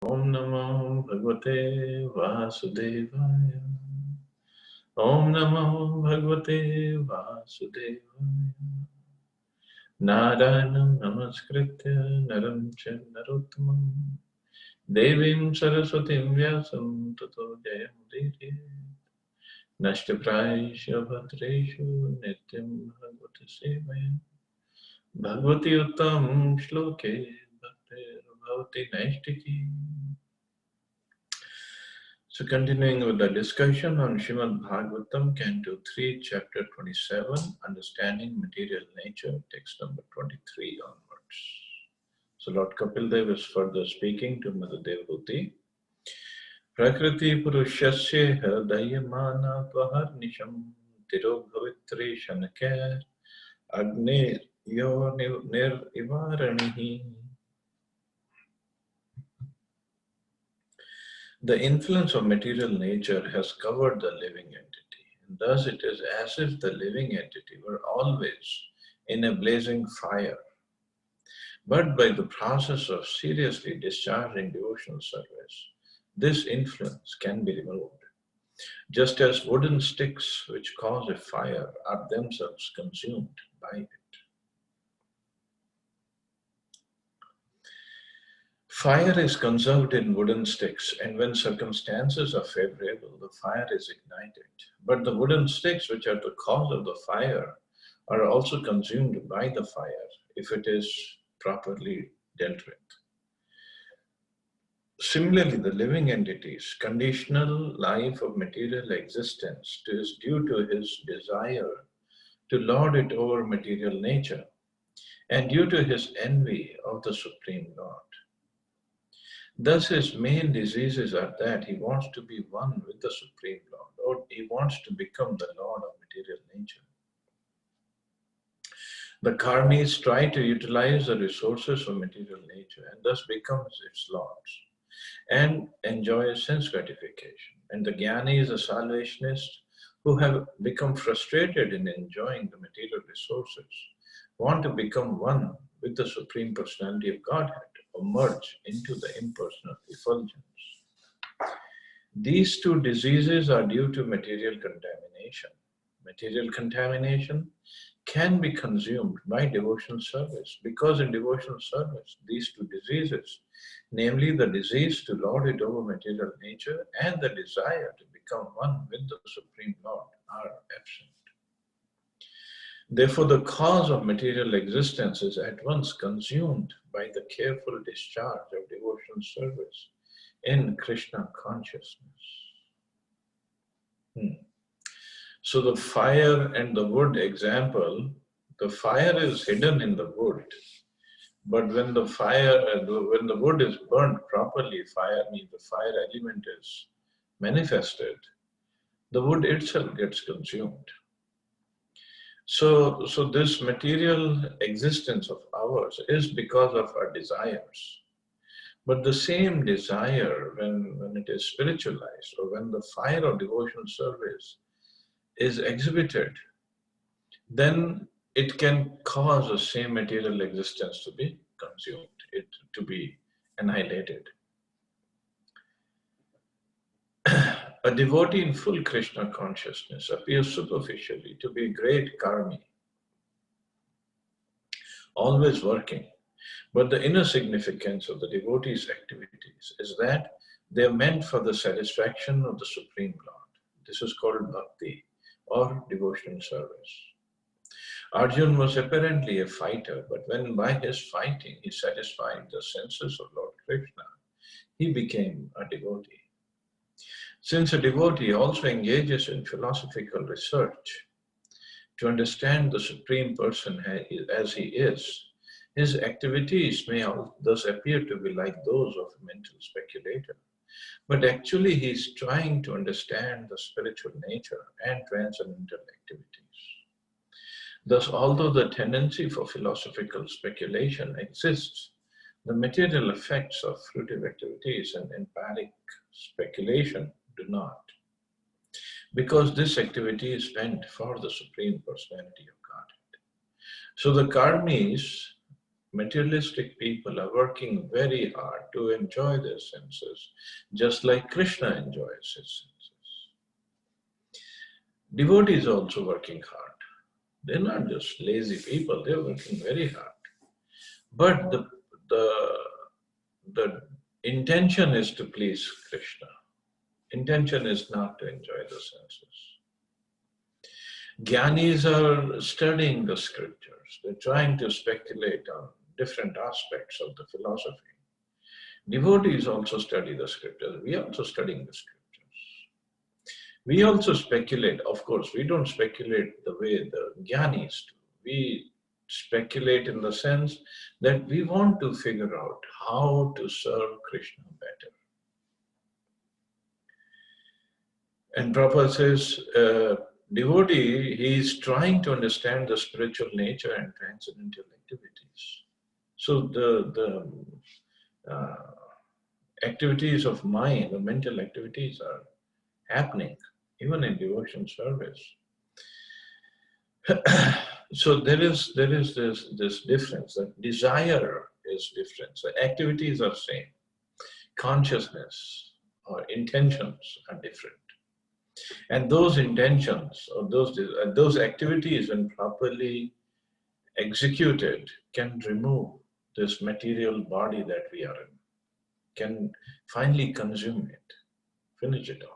Om Namo Bhagavate Vasudevaya. Om Namo Bhagavate Vasudevaya. Narayanam Namaskritya Naram Cha Narottamam Devim Saraswatim Vyasam Tato Jayamudire Nashtapraisha Bhadreshu Nityam Bhagavata Sevaya Bhagavati Uttam Shloke Bhaktir Bhavati Naishtiki. So continuing with the discussion on Srimad Bhagavatam, Canto 3, Chapter 27, Understanding Material Nature, text number 23 onwards. So Lord Kapila is further speaking to Mother Devahuti. Prakriti Purushasya Hridayamana Tvaharnisham Tirobhavitri Shanakar Agni Yo Nir Ivaranihi. The influence of material nature has covered the living entity, and thus it is as if the living entity were always in a blazing fire. But by the process of seriously discharging devotional service, this influence can be removed, just as wooden sticks which cause a fire are themselves consumed by it. Fire is conserved in wooden sticks, and when circumstances are favorable, the fire is ignited. But the wooden sticks, which are the cause of the fire, are also consumed by the fire if it is properly dealt with. Similarly, the living entity's conditional life of material existence is due to his desire to lord it over material nature and due to his envy of the Supreme Lord. Thus, his main diseases are that he wants to be one with the Supreme Lord, or he wants to become the Lord of material nature. The karmis try to utilize the resources of material nature and thus becomes its lords and enjoy sense gratification. And the jnanis, the salvationists, who have become frustrated in enjoying the material resources, want to become one with the Supreme Personality of Godhead, or merge into the impersonal effulgence. These two diseases are due to material contamination. Material contamination can be consumed by devotional service because in devotional service, these two diseases, namely the disease to lord it over material nature and the desire to become one with the Supreme Lord, are absent. Therefore, the cause of material existence is at once consumed by the careful discharge of devotional service in Krishna consciousness. So the fire and the wood example, the fire is hidden in the wood, but when the wood is burnt properly, fire means the fire element is manifested, the wood itself gets consumed. So this material existence of ours is because of our desires. But the same desire, when it is spiritualized, or when the fire of devotional service is exhibited, then it can cause the same material existence to be consumed, it to be annihilated. A devotee in full Krishna consciousness appears superficially to be a great karmi, always working. But the inner significance of the devotee's activities is that they are meant for the satisfaction of the Supreme Lord. This is called bhakti, or devotional service. Arjuna was apparently a fighter, but when by his fighting he satisfied the senses of Lord Krishna, he became a devotee. Since a devotee also engages in philosophical research to understand the Supreme Person as he is, his activities may thus appear to be like those of a mental speculator. But actually he is trying to understand the spiritual nature and transcendental activities. Thus, although the tendency for philosophical speculation exists, the material effects of fruitive activities and empiric speculation do not, because this activity is meant for the Supreme Personality of Godhead. So the karmis Materialistic people are working very hard to enjoy their senses, just like Krishna enjoys his senses. Devotees are also working hard. They're not just lazy people, they're working very hard. But the, the intention is to please Krishna. Intention is not to enjoy the senses. Jnanis are studying the scriptures. They're trying to speculate on different aspects of the philosophy. Devotees also study the scriptures. We are also studying the scriptures. We also speculate. Of course, we don't speculate the way the Jnanis do. We speculate in the sense that we want to figure out how to serve Krishna better. And Prabhupada says, devotee, he is trying to understand the spiritual nature and transcendental activities. So the activities of mind, the mental activities are happening even in devotion service. So there is this difference. That desire is different. So activities are same. Consciousness or intentions are different. And those intentions or those activities, when properly executed, can remove this material body that we are in, can finally consume it, finish it off.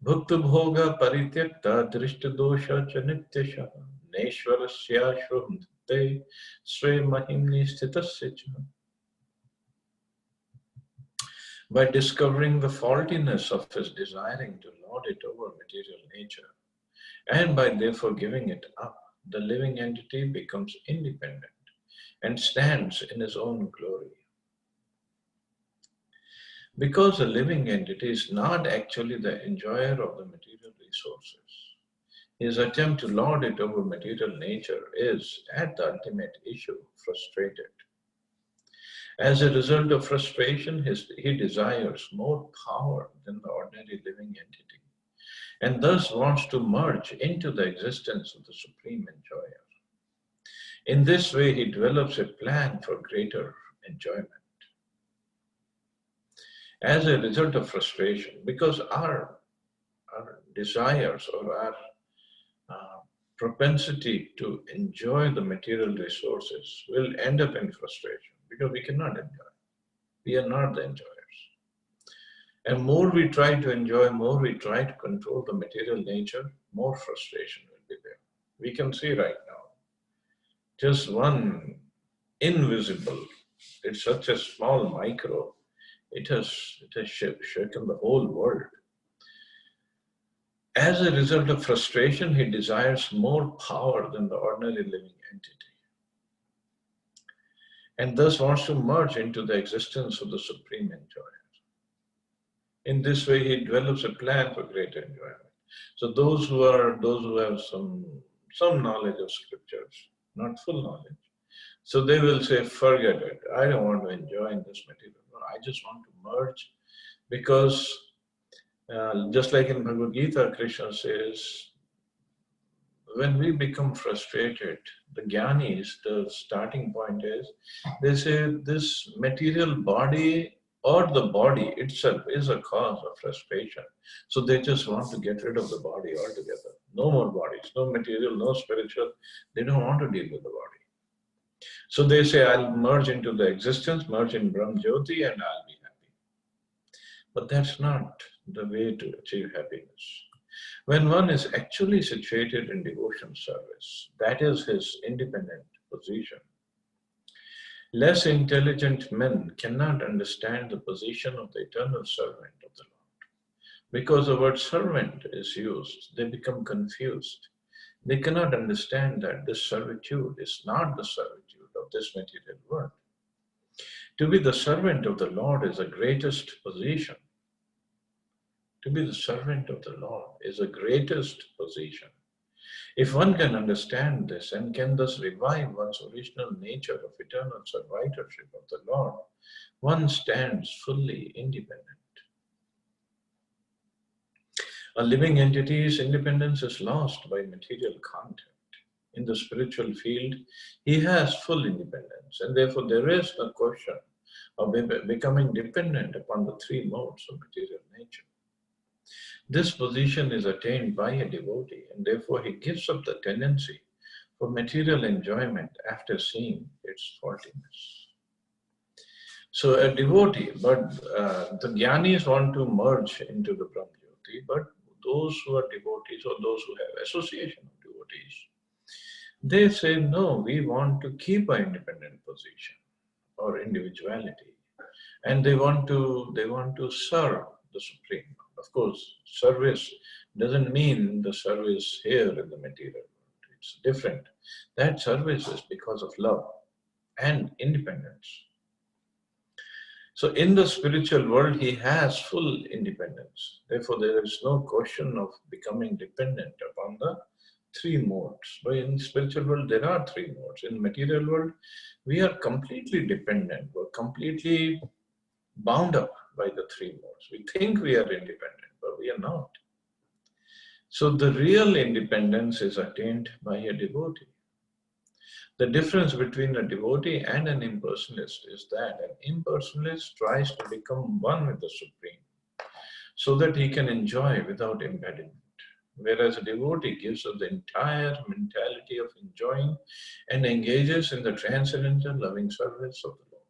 Bhukta bhoga parityakta drishta dosha cha nityasha neshwarasya shvamdhate sve mahimni sthitasya cha. By discovering the faultiness of his desiring to lord it over material nature, and by therefore giving it up, the living entity becomes independent and stands in his own glory. Because a living entity is not actually the enjoyer of the material resources, his attempt to lord it over material nature is, at the ultimate issue, frustrated. As a result of frustration, he desires more power than the ordinary living entity, and thus wants to merge into the existence of the supreme enjoyer. In this way, he develops a plan for greater enjoyment. As a result of frustration, because our desires or our propensity to enjoy the material resources will end up in frustration because we cannot enjoy. We are not the enjoyers. And more we try to enjoy, more we try to control the material nature, more frustration will be there. We can see right now, just one invisible, it's such a small micro, it has shaken the whole world. As a result of frustration, he desires more power than the ordinary living entity, and thus wants to merge into the existence of the supreme enjoyer. In this way, he develops a plan for greater enjoyment. So those who have some knowledge of scriptures, not full knowledge, so they will say, forget it. I don't want to enjoy in this material. No, I just want to merge, because just like in Bhagavad Gita, Krishna says, when we become frustrated, the Jnanis, the starting point is, they say this material body or the body itself is a cause of frustration. So they just want to get rid of the body altogether. No more bodies, no material, no spiritual. They don't want to deal with the body. So they say, I'll merge into the existence, merge in Brahm Jyoti, and I'll be happy. But that's not the way to achieve happiness. When one is actually situated in devotion service, that is his independent position. Less intelligent men cannot understand the position of the eternal servant of the Lord. Because the word servant is used, they become confused. They cannot understand that this servitude is not the servitude of this material world. To be the servant of the Lord is the greatest position. To be the servant of the Lord is the greatest position. If one can understand this and can thus revive one's original nature of eternal servitorship of the Lord, one stands fully independent. A living entity's independence is lost by material contact. in the spiritual field, he has full independence, and therefore there is no question of becoming dependent upon the three modes of material nature. This position is attained by a devotee, and therefore he gives up the tendency for material enjoyment after seeing its faultiness. So a devotee, but the jnanis want to merge into the Brahmajyoti, but those who are devotees or those who have association of devotees, they say, no, we want to keep our independent position or individuality, and they want to serve the Supreme Lord. Of course, service doesn't mean the service here in the material world. It's different. That service is because of love and independence. So in the spiritual world, he has full independence. Therefore, there is no question of becoming dependent upon the three modes. But in the spiritual world, there are three modes. In the material world, we are completely dependent. We're completely bound up by the three modes. We think we are independent, but we are not. So the real independence is attained by a devotee. The difference between a devotee and an impersonalist is that an impersonalist tries to become one with the Supreme so that he can enjoy without impediment, whereas a devotee gives up the entire mentality of enjoying and engages in the transcendental loving service of the Lord.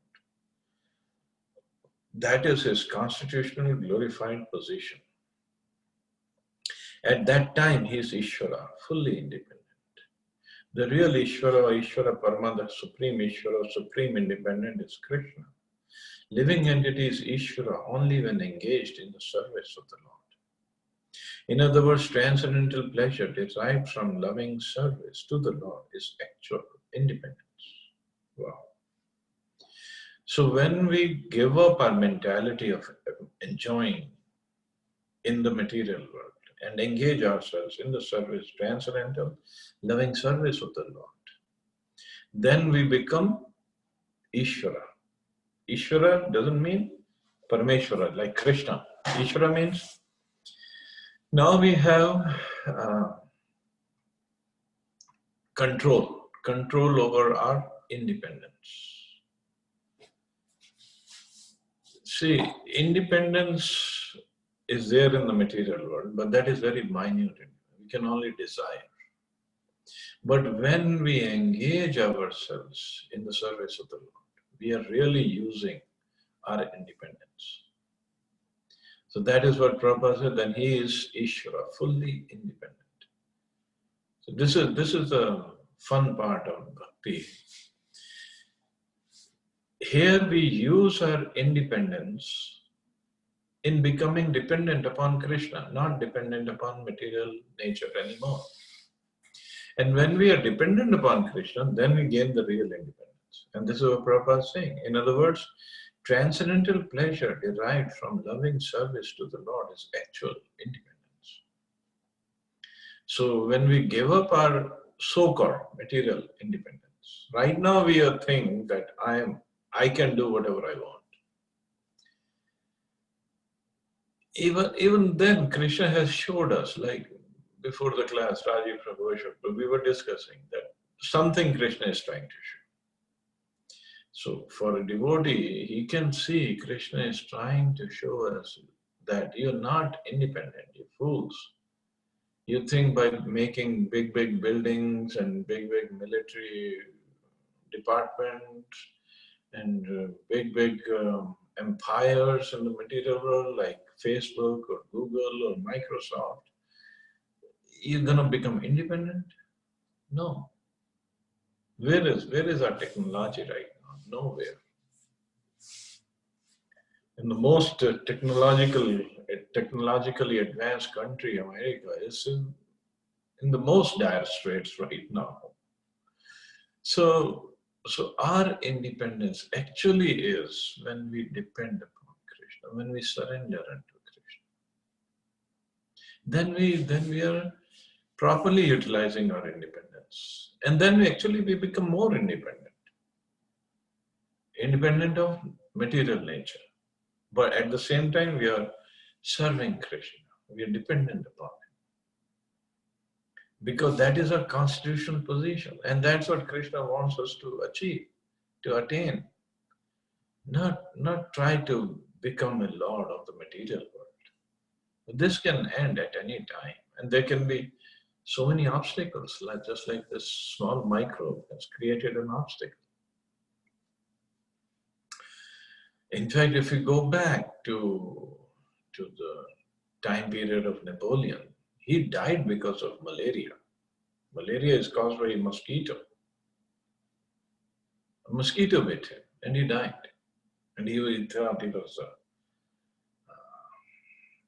That is his constitutional glorified position. At that time, he is Ishvara, fully independent. The real Ishvara, Ishvara Parama, the supreme Ishvara, supreme independent is Krishna. Living entity is Ishvara only when engaged in the service of the Lord. In other words, transcendental pleasure derived from loving service to the Lord is actual independence. Wow. So when we give up our mentality of enjoying in the material world and engage ourselves in the service, transcendental, loving service of the Lord, then we become Ishvara. Ishvara doesn't mean Parameshwara, like Krishna. Ishvara means now we have control over our independence. See, independence is there in the material world, but that is very minute. We can only desire. But when we engage ourselves in the service of the Lord, we are really using our independence. So that is what Prabhupada said, then he is Ishvara, fully independent. So this is the fun part of bhakti. Here we use our independence in becoming dependent upon Krishna, not dependent upon material nature anymore. And when we are dependent upon Krishna, then we gain the real independence. And this is what Prabhupada is saying. In other words, transcendental pleasure derived from loving service to the Lord is actual independence. So when we give up our so-called material independence, right now we are thinking that I can do whatever I want. Even then, Krishna has showed us, like before the class, Rajiv Prabhu, we were discussing that something Krishna is trying to show. So for a devotee, he can see Krishna is trying to show us that you're not independent, you fools. You think by making big buildings and big military departments and big empires in the material world like Facebook or Google or Microsoft, you're going to become independent? No. Where is our technology right now? Nowhere. In the most technologically advanced country, America, is in the most dire straits right now. So our independence actually is when we depend upon Krishna, when we surrender unto Krishna. Then we are properly utilizing our independence. And then we become more independent of material nature. But at the same time, we are serving Krishna. We are dependent upon because that is our constitutional position, and that's what Krishna wants us to achieve, to attain. Not try to become a lord of the material world. This can end at any time, and there can be so many obstacles, like just like this small microbe has created an obstacle. In fact, if you go back to the time period of Napoleon, he died because of malaria. Malaria is caused by a mosquito. A mosquito bit him, and he died. And he thought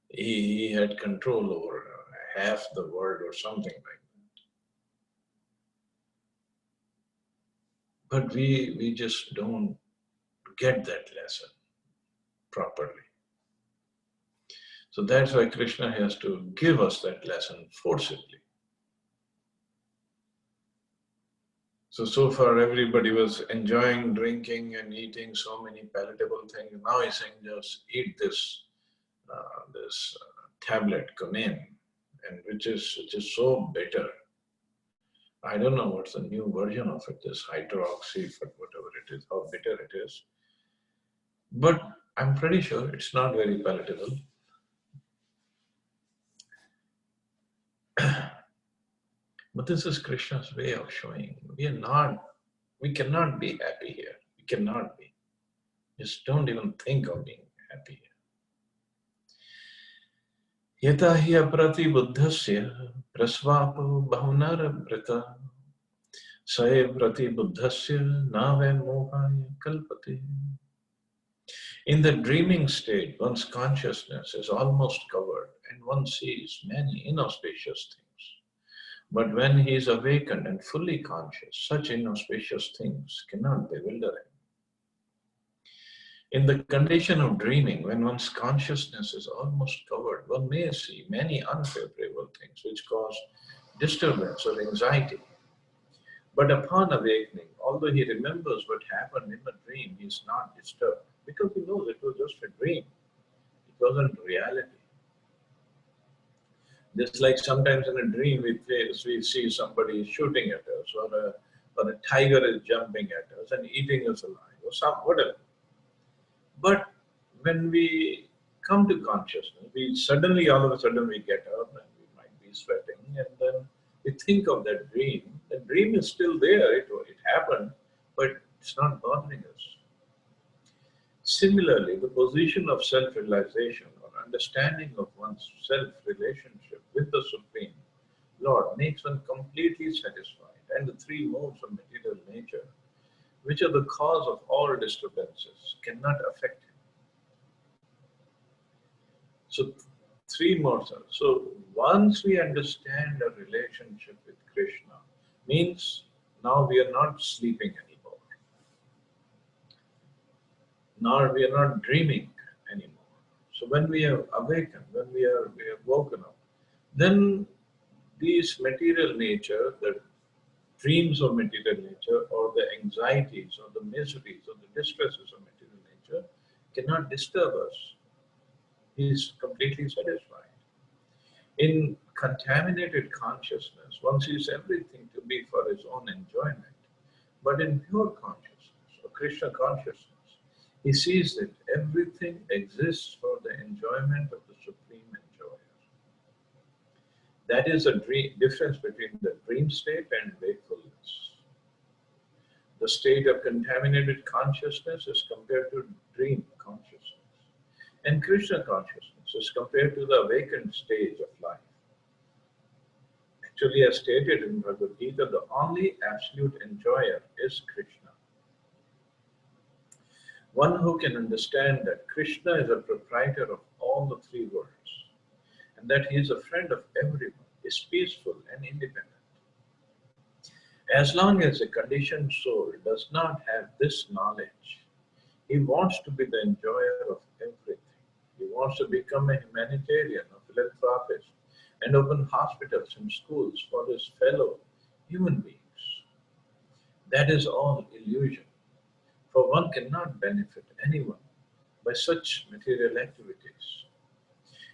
he had control over half the world or something like that. But we just don't get that lesson properly. So that's why Krishna has to give us that lesson forcibly. So far everybody was enjoying drinking and eating so many palatable things. Now he's saying just eat this tablet, Kunin, and which is so bitter. I don't know what's the new version of it, this hydroxy, but whatever it is, how bitter it is. But I'm pretty sure it's not very palatable. But this is Krishna's way of showing we cannot be happy here. We cannot be. Just don't even think of being happy here. Yata hi aprati buddhasya prasvapo bhavanara brita sae prati buddhasya nave mohaya kalpate. In the dreaming state, one's consciousness is almost covered and one sees many inauspicious things. But when he is awakened and fully conscious, such inauspicious things cannot bewilder him. In the condition of dreaming, when one's consciousness is almost covered, one may see many unfavorable things which cause disturbance or anxiety. But upon awakening, although he remembers what happened in the dream, he is not disturbed because he knows it was just a dream. It wasn't reality. Just like sometimes in a dream we see somebody shooting at us, or a tiger is jumping at us and eating us alive, or whatever. But when we come to consciousness, all of a sudden we get up and we might be sweating, and then we think of that dream. The dream is still there, it happened, but it's not bothering us. Similarly, the position of self-realization or understanding of one's self-relationship with the Supreme Lord makes one completely satisfied, and the three modes of material nature, which are the cause of all disturbances, cannot affect him. So, three modes are. So, once we understand our relationship with Krishna, means now we are not sleeping anymore. Nor we are not dreaming anymore. So when we are awakened, when we are woken up, then these material nature, the dreams of material nature, or the anxieties, or the miseries, or the distresses of material nature cannot disturb us. He is completely satisfied. In contaminated consciousness, one sees everything to be for his own enjoyment. But in pure consciousness, or Krishna consciousness, he sees that everything exists for the enjoyment of the Supreme Enjoyer. That is the difference between the dream state and wakefulness. The state of contaminated consciousness is compared to dream consciousness. And Krishna consciousness is compared to the awakened stage of life. Actually, as stated in Bhagavad Gita, the only absolute enjoyer is Krishna. One who can understand that Krishna is a proprietor of all the three worlds, and that he is a friend of everyone, is peaceful and independent. As long as a conditioned soul does not have this knowledge, he wants to be the enjoyer of everything. He wants to become a humanitarian, a philanthropist, and open hospitals and schools for his fellow human beings. That is all illusion. For one cannot benefit anyone by such material activities.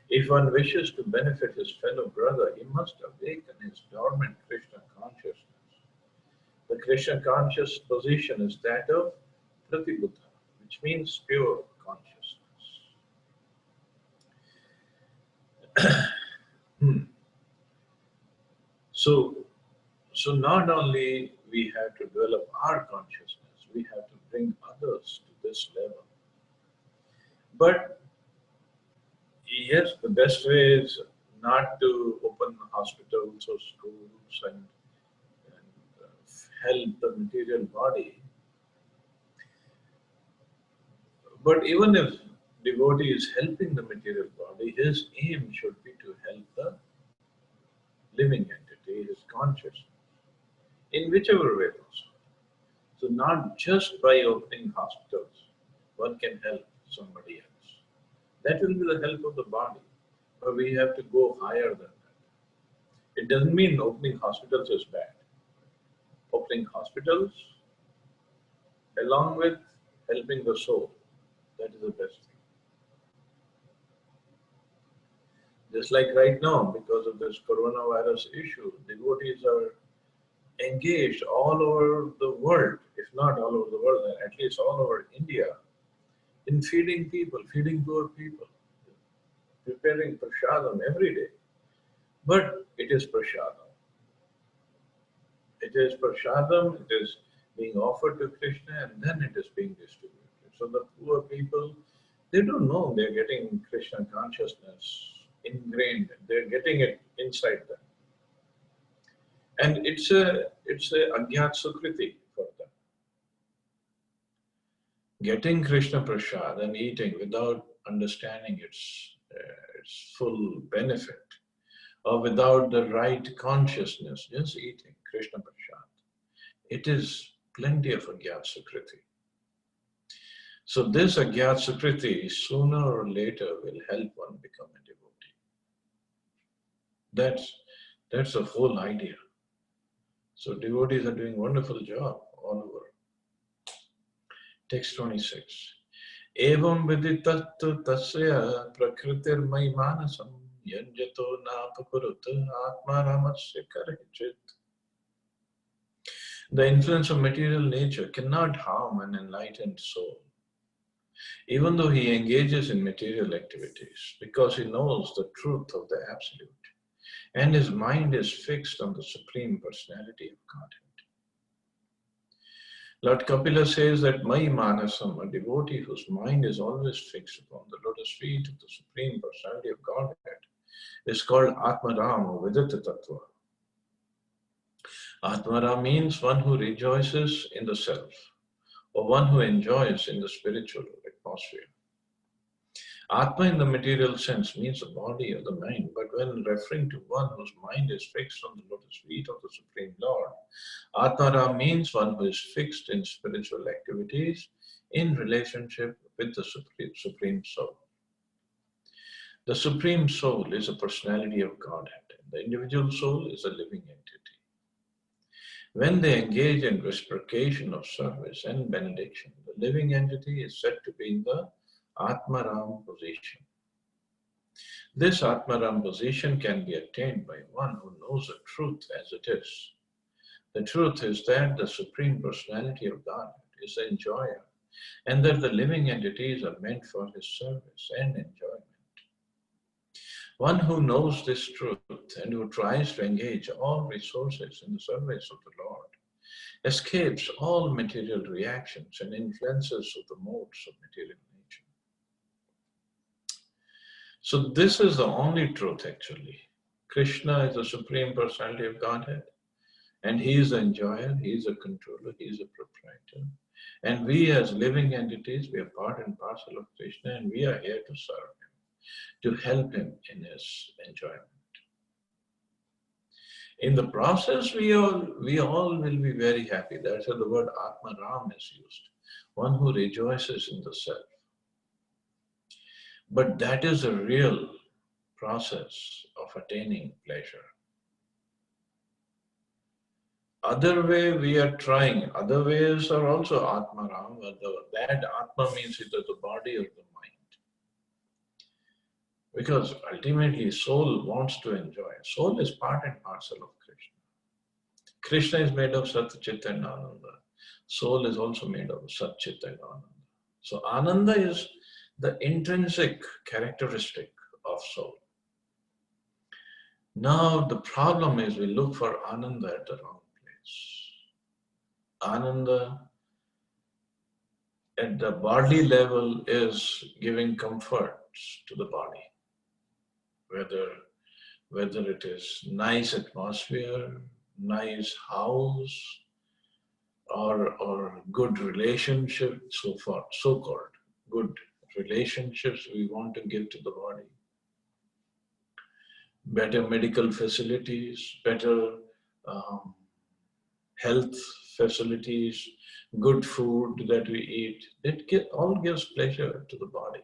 If one wishes to benefit his fellow brother, he must awaken his dormant Krishna consciousness. The Krishna conscious position is that of Pratibuddha, which means pure consciousness. Hmm. So, so not only we have to develop our consciousness, we have to bring others to this level. But yes, the best way is not to open hospitals or schools and help the material body. But even if devotee is helping the material body, his aim should be to help the living entity, his consciousness, in whichever way possible. So not just by opening hospitals, one can help somebody else. That will be the help of the body, but we have to go higher than that. It doesn't mean opening hospitals is bad. Opening hospitals along with helping the soul, that is the best thing. Just like right now, because of this coronavirus issue, devotees are engaged all over the world, if not all over the world, then at least all over India, in feeding people, feeding poor people, preparing prasadam every day. But it is prasadam. It is prasadam, it is being offered to Krishna and then it is being distributed. So the poor people, they don't know they're getting Krishna consciousness ingrained, they're getting it inside them. And it's a agyat sukriti for them. Getting Krishna prasad and eating without understanding its full benefit, or without the right consciousness, just eating Krishna prasad, it is plenty of agyat sukriti. So this agyat sukriti sooner or later will help one become a devotee. That's the whole idea. So devotees are doing a wonderful job all over. Text 26. Evam viditattu tasya prakritir mai manasam yanjato napakurut atmaramasya karhichit. The influence of material nature cannot harm an enlightened soul, even though he engages in material activities, because he knows the truth of the Absolute, and his mind is fixed on the Supreme Personality of Godhead. Lord Kapila says that Mai Manasam, a devotee whose mind is always fixed upon the lotus feet of the Supreme Personality of Godhead, is called Atmaram or Vidita Tattva. Atmaram means one who rejoices in the self, or one who enjoys in the spiritual atmosphere. Atma in the material sense means the body or the mind, but when referring to one whose mind is fixed on the lotus feet of the Supreme Lord, Atmaram means one who is fixed in spiritual activities in relationship with the Supreme Soul. The Supreme Soul is a personality of Godhead. The individual soul is a living entity. When they engage in reciprocation of service and benediction, the living entity is said to be in the Atmaram position. This Atmaram position can be attained by one who knows the truth as it is. The truth is that the Supreme Personality of Godhead is the enjoyer, and that the living entities are meant for his service and enjoyment. One who knows this truth and who tries to engage all resources in the service of the Lord escapes all material reactions and influences of the modes of material nature. So this is the only truth actually. Krishna is the Supreme Personality of Godhead, and he is the enjoyer, he is a controller, he is a proprietor. And we as living entities, we are part and parcel of Krishna, and we are here to serve him, to help him in his enjoyment. In the process, we all will be very happy. That's why the word Atmaram is used. One who rejoices in the self. But that is a real process of attaining pleasure. Other way we are trying, other ways are also Atmaram, but that Atma means either the body or the mind. Because ultimately soul wants to enjoy. Soul is part and parcel of Krishna. Krishna is made of Sat, Chit and Ananda. Soul is also made of Sat, Chit and Ananda. So Ananda is the intrinsic characteristic of soul. Now the problem is we look for Ananda at the wrong place. Ananda at the bodily level is giving comfort to the body. Whether it is nice atmosphere, nice house, or good relationship, so-called good relationships we want to give to the body. Better medical facilities, better health facilities, good food that we eat, all gives pleasure to the body.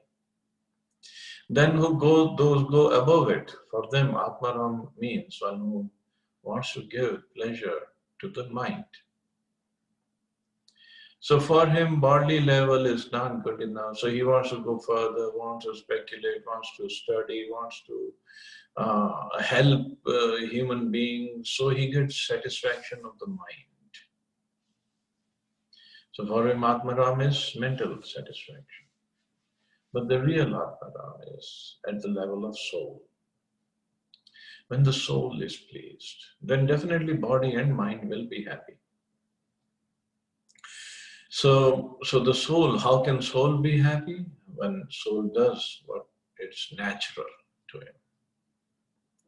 Then those go above it. For them, Atmaram means one who wants to give pleasure to the mind. So for him, bodily level is not good enough. So he wants to go further, wants to speculate, wants to study, wants to help human beings. So he gets satisfaction of the mind. So for him, Atmaram is mental satisfaction. But the real Atmaram is at the level of soul. When the soul is pleased, then definitely body and mind will be happy. So the soul, how can soul be happy? When soul does what it's natural to him.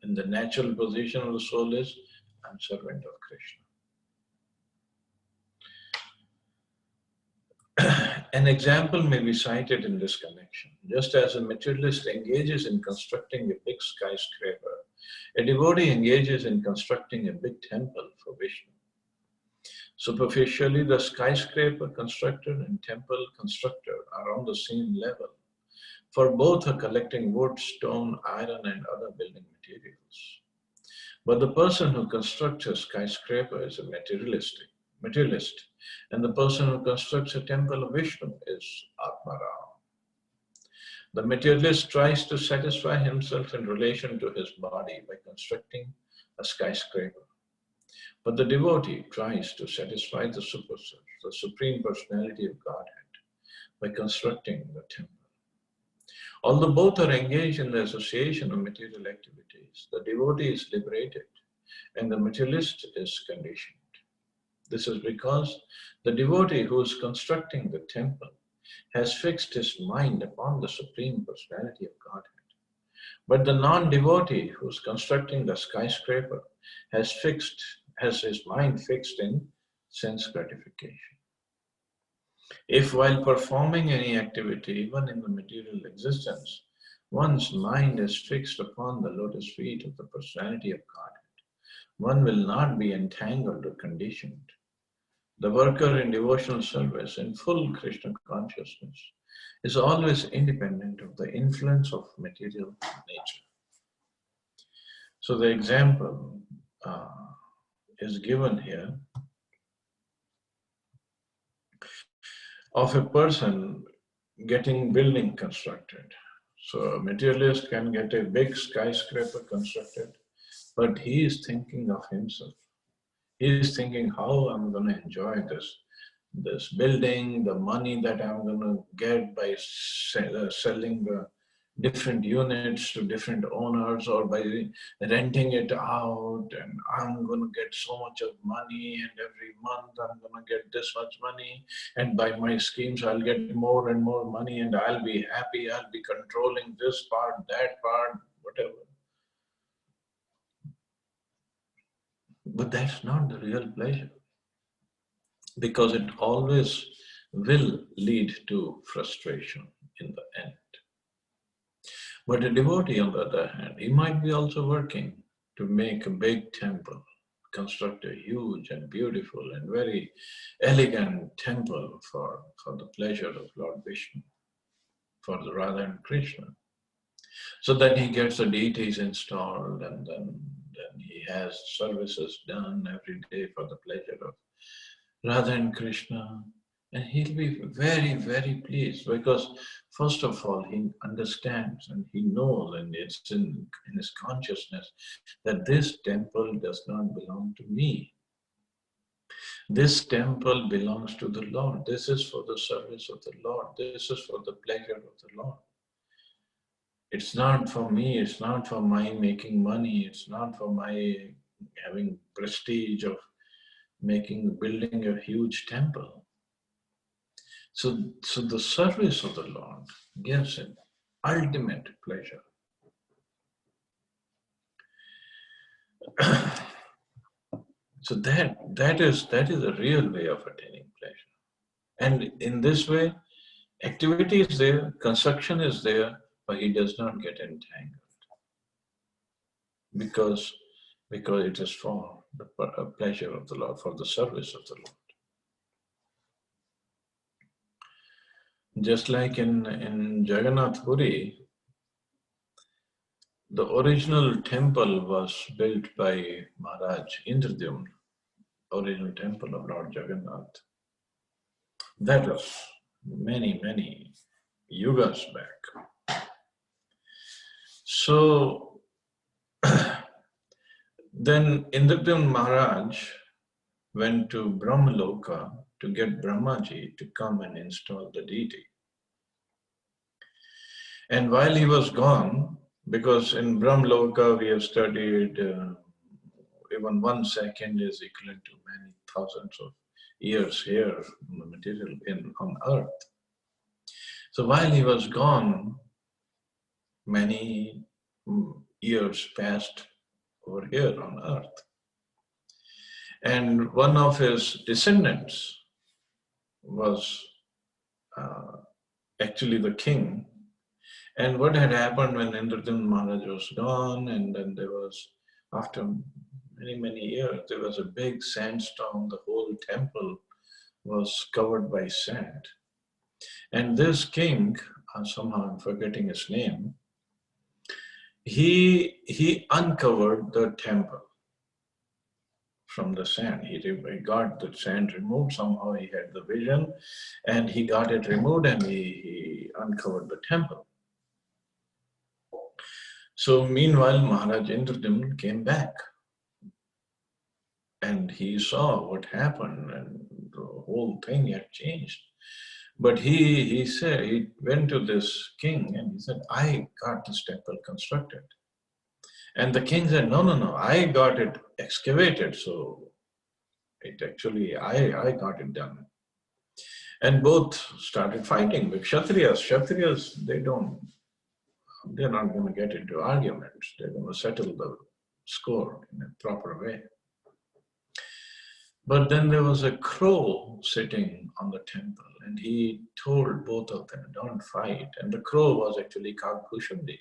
And the natural position of the soul is, I'm servant of Krishna. An example may be cited in this connection. Just as a materialist engages in constructing a big skyscraper, a devotee engages in constructing a big temple for Vishnu. Superficially, the skyscraper constructor and temple constructor are on the same level, for both are collecting wood, stone, iron, and other building materials. But the person who constructs a skyscraper is a materialist, and the person who constructs a temple of Vishnu is Atmaram. The materialist tries to satisfy himself in relation to his body by constructing a skyscraper. But the devotee tries to satisfy the Supreme Personality of Godhead by constructing the temple. Although both are engaged in the association of material activities, the devotee is liberated and the materialist is conditioned. This is because the devotee who is constructing the temple has fixed his mind upon the Supreme Personality of Godhead. But the non-devotee who is constructing the skyscraper has his mind fixed in sense gratification. If while performing any activity, even in the material existence, one's mind is fixed upon the lotus feet of the personality of Godhead, one will not be entangled or conditioned. The worker in devotional service in full Krishna consciousness is always independent of the influence of material nature. So the example is given here of a person getting building constructed. So a materialist can get a big skyscraper constructed, but he is thinking of himself. He is thinking how I'm going to enjoy this building, the money that I'm going to get by selling the different units to different owners or by renting it out, and I'm going to get so much of money, and every month I'm going to get this much money, and by my schemes I'll get more and more money, and I'll be happy, I'll be controlling this part, that part, whatever. But that's not the real pleasure, because it always will lead to frustration in the end. But a devotee, on the other hand, he might be also working to make a big temple, construct a huge and beautiful and very elegant temple for the pleasure of Lord Vishnu, for the Radha and Krishna. So then he gets the deities installed, and then he has services done every day for the pleasure of Radha and Krishna. And he'll be very, very pleased because, first of all, he understands and he knows, and it's in his consciousness that this temple does not belong to me. This temple belongs to the Lord. This is for the service of the Lord. This is for the pleasure of the Lord. It's not for me. It's not for my making money. It's not for my having prestige of building a huge temple. So the service of the Lord gives him ultimate pleasure. So that is a real way of attaining pleasure. And in this way, activity is there, construction is there, but he does not get entangled because it is for the pleasure of the Lord, for the service of the Lord. Just like in Jagannath Puri, the original temple was built by Maharaj Indradyumna, original temple of Lord Jagannath. That was many, many yugas back. So then Indradyumna Maharaj went to Brahmaloka to get Brahmaji to come and install the deity. And while he was gone, because in Brahmaloka we have studied even 1 second is equivalent to many thousands of years here on the material on earth. So while he was gone, many years passed over here on earth. And one of his descendants was actually the king. And what had happened when Indradyumna Maharaj was gone, and then there was, after many, many years, there was a big sandstorm. The whole temple was covered by sand. And this king, somehow I'm forgetting his name, he uncovered the temple from the sand. He got the sand removed. Somehow he had the vision and he got it removed and he uncovered the temple. So meanwhile, Maharaj Indradyumna came back and he saw what happened and the whole thing had changed. But he said, he went to this king and he said, I got this temple constructed. And the king said, no, I got it excavated. So it actually, I got it done. And both started fighting with Kshatriyas. Kshatriyas, they're not going to get into arguments. They're going to settle the score in a proper way. But then there was a crow sitting on the temple and he told both of them, don't fight. And the crow was actually Kagbhushandi.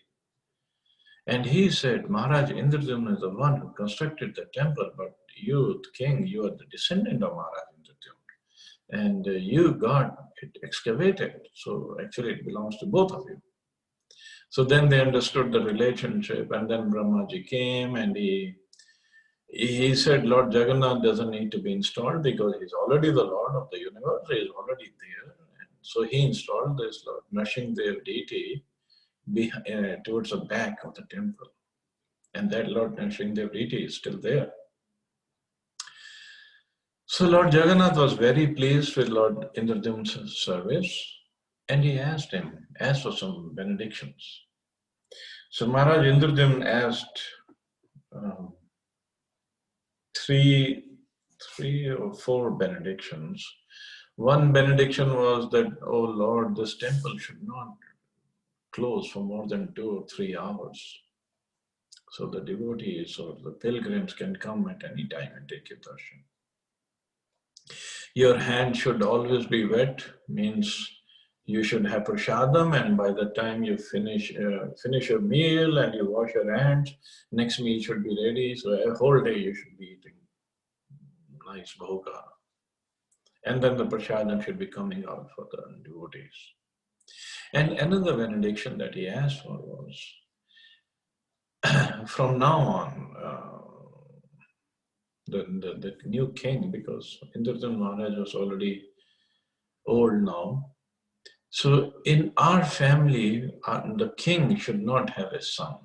And he said, Maharaj Indradyumna is the one who constructed the temple, but you, the king, you are the descendant of Maharaj Indradyumna. And you got it excavated. So actually it belongs to both of you. So then they understood the relationship, and then Brahmaji came and he said, Lord Jagannath doesn't need to be installed because he's already the Lord of the universe, he is already there. And so he installed this Lord Nrsimhadev deity towards the back of the temple. And that Lord Nrsimhadev deity is still there. So Lord Jagannath was very pleased with Lord Indradyumna's service and he asked for some benedictions. So Maharaj Indradyumna asked three or four benedictions. One benediction was that, oh Lord, this temple should not close for more than 2 or 3 hours. So the devotees or the pilgrims can come at any time and take your darshan. Your hand should always be wet, means you should have prasadam, and by the time you finish your meal and you wash your hands, next meal should be ready. So a whole day you should be eating nice bhoga. And then the prasadam should be coming out for the devotees. And another benediction that he asked for was, from now on, the new king, because Indradyumna Maharaj was already old now. So in our family, the king should not have a son.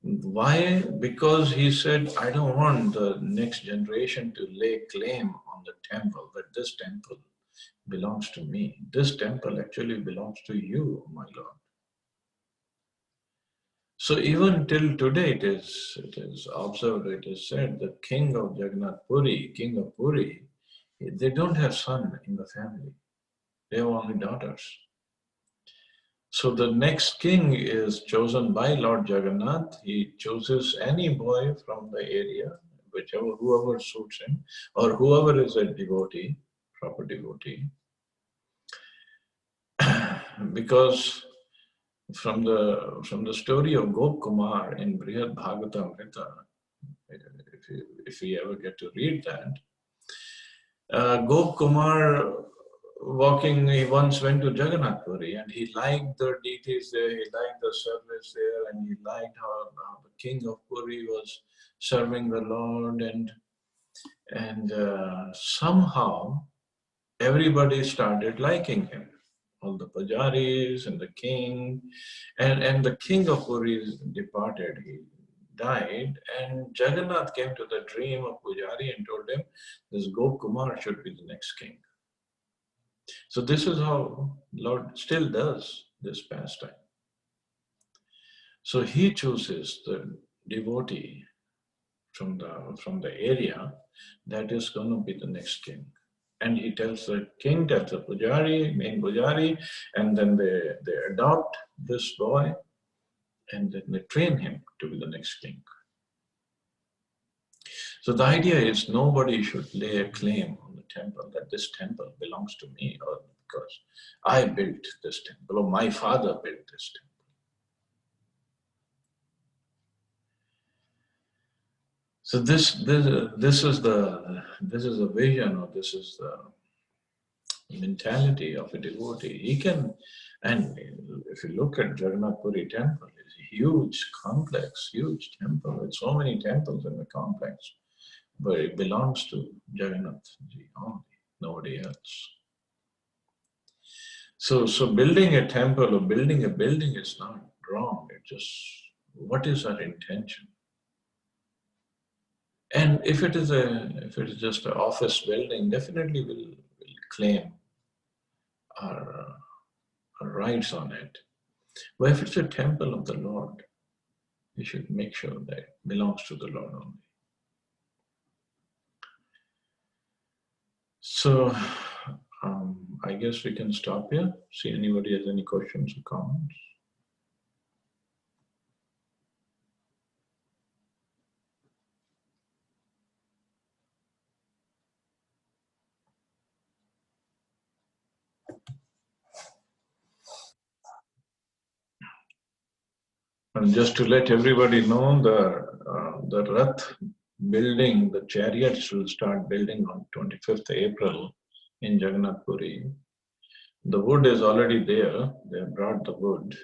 Why? Because he said, I don't want the next generation to lay claim on the temple, that this temple belongs to me. This temple actually belongs to you, my Lord. So even till today it is observed, it is said that king of Jagannath Puri, king of Puri, they don't have son in the family. They have only daughters. So the next king is chosen by Lord Jagannath. He chooses any boy from the area, whoever suits him, or whoever is a devotee, proper devotee. Because from the story of Gop Kumar in Brihad Bhagavatamrita, if we ever get to read that, Gop Kumar he once went to Jagannath Puri and he liked the deities there, he liked the service there, and he liked how the king of Puri was serving the Lord, and somehow everybody started liking him. All the pujaris and the king, and the king of Puri departed. He died, and Jagannath came to the dream of Pujari and told him, this Gop Kumar should be the next king. So this is how Lord still does this pastime. So he chooses the devotee from the area that is going to be the next king. And he tells the king, tells the pujari, main pujari, and then they adopt this boy and then they train him to be the next king. So the idea is nobody should lay a claim on the temple that this temple belongs to me, or because I built this temple or my father built this temple. So this is the vision, or this is the mentality of a devotee. He can, and if you look at Jagannath Puri temple, it's a huge complex, huge temple with so many temples in the complex, but it belongs to Jagannath Ji only, nobody else. So building a temple or building a building is not wrong. It just, what is our intention? And if it is just an office building, definitely we'll claim our rights on it. But if it's a temple of the Lord, we should make sure that it belongs to the Lord only. So I guess we can stop here. See anybody has any questions or comments. And just to let everybody know, the Rath building, the chariots will start building on 25th April in Jagannath Puri. The wood is already there. They have brought the wood.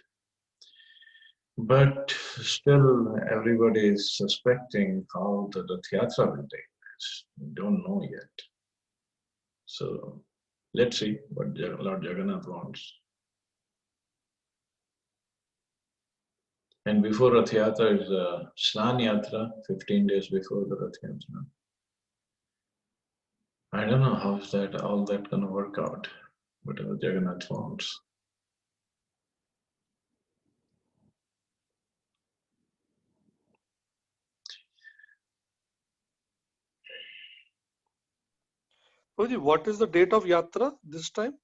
But still, everybody is suspecting how the Rath Yatra will take place. We don't know yet. So let's see what Lord Jagannath wants. And before Rath Yatra is Snan Yatra, 15 days before the Rath Yatra. I don't know how is that all that going to work out, whatever Jagannath wants. Prabhuji, what is the date of Yatra this time?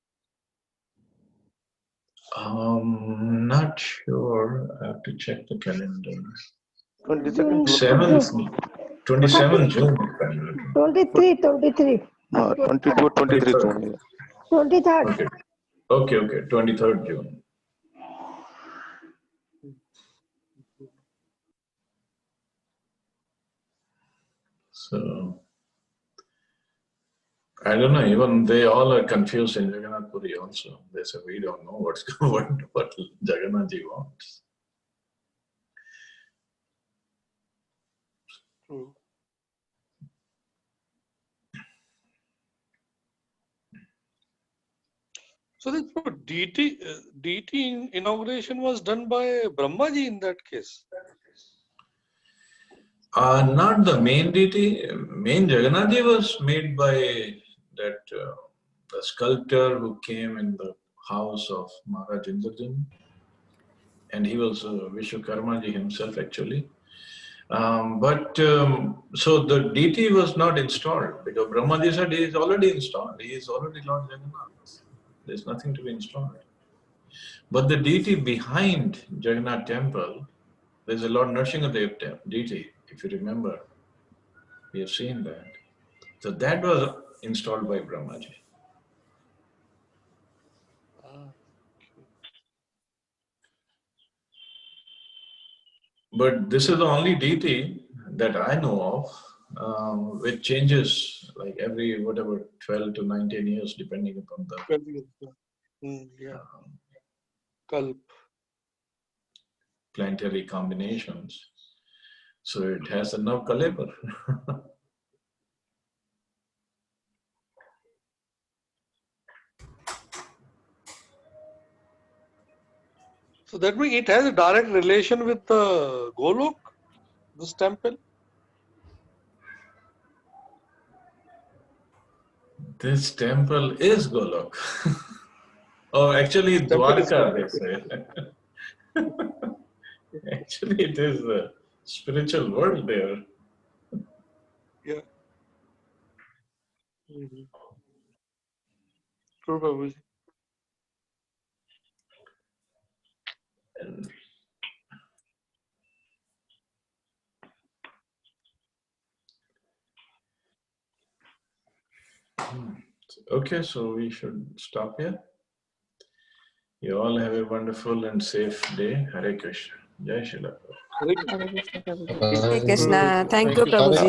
Not sure. I have to check the calendar. 22nd June. 27th June. 23. 22 or 23 June. 23rd. Okay, 23rd June. So, I don't know, even they all are confused in Jagannath Puri also. They say, we don't know what Jagannath Ji wants. So the deity inauguration was done by Brahmaji in that case. Not the main deity. Main Jagannath was made by that the sculptor who came in the house of Maharaj Indrajit, and he was Vishwakarmaji himself actually. So the deity was not installed because Brahmaji said he is already installed. He is already Lord Jagannath. There's nothing to be installed. But the deity behind Jagannath temple, there's a Lord Nrsimhadev deity, if you remember. We have seen that. So that was installed by Brahmaji. But this is the only deity that I know of, which changes like every 12 to 19 years, depending upon the Yeah. Kalp. planetary combinations. So it has a Nav Kalebar. So that means it has a direct relation with the Golok, this temple. This temple is Golok. Oh, actually, Dwarka, they say. Actually, it is the spiritual world there. Yeah. True, Babuji. Okay, so we should stop here. You all have a wonderful and safe day. Hare Krishna. Jai Shri Prabhupada. Hare Krishna. Hare Krishna. Thank you, Prabhuji.